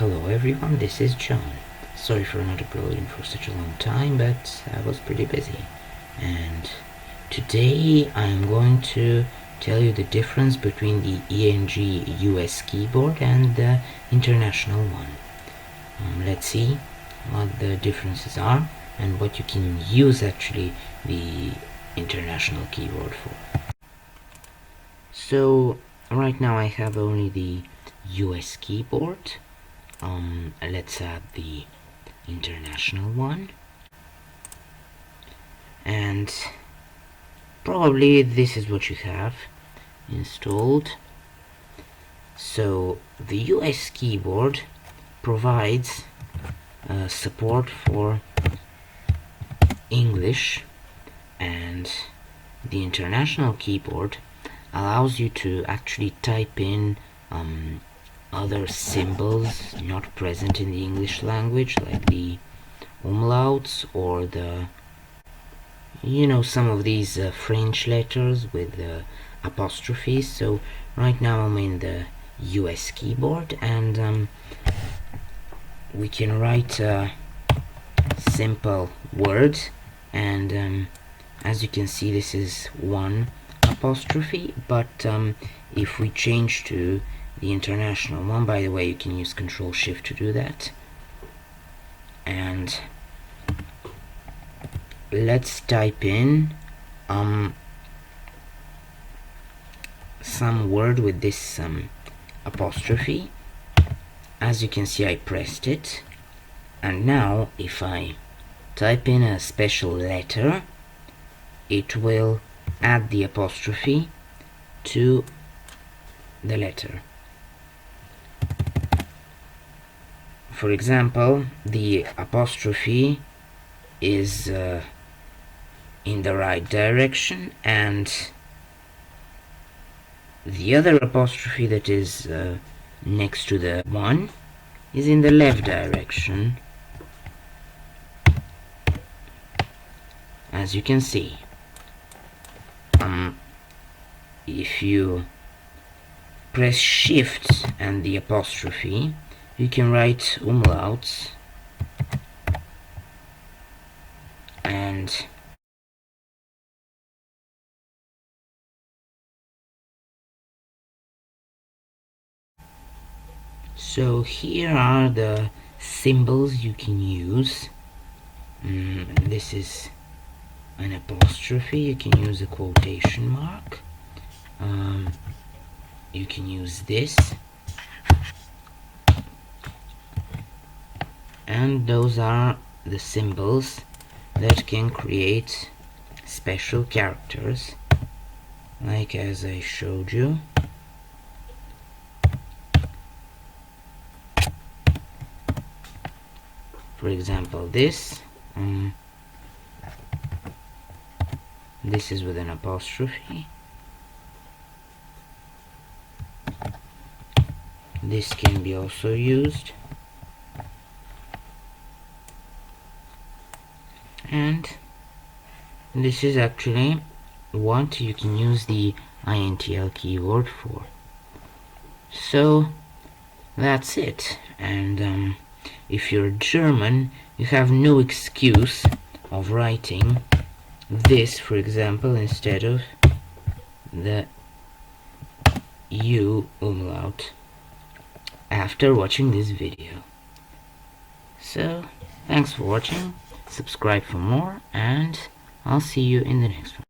Hello everyone, this is John. Sorry for not uploading for such a long time, but I was pretty busy. And today I'm going to tell you the difference between the ENG US keyboard and the international one. Let's see what the differences are and what you can use actually the international keyboard for. So right now I have only the US keyboard. Let's add the international one, and probably this is what you have installed. So the US keyboard provides support for English, and the international keyboard allows you to actually type in other symbols not present in the English language, like the umlauts or the some of these French letters with apostrophes. So right now I'm in the US keyboard, and we can write simple words, and as you can see, this is one apostrophe, but if we change to the international one, by the way, you can use Control Shift to do that, and let's type in some word with this apostrophe. As you can see, I pressed it, and now if I type in a special letter, it will add the apostrophe to the letter. For example, the apostrophe is in the right direction, and the other apostrophe that is next to the one is in the left direction, as you can see. If you press Shift and the apostrophe, you can write umlauts, and so here are the symbols you can use. This is an apostrophe. You can use a quotation mark. You can use this, and those are the symbols that can create special characters, like as I showed you. For example, this is with an apostrophe. This can be also used, and this is actually what you can use the INTL keyboard for. So that's it, and if you're German, you have no excuse of writing this, for example, instead of the U umlaut after watching this video. So thanks for watching, subscribe for more, and I'll see you in the next one.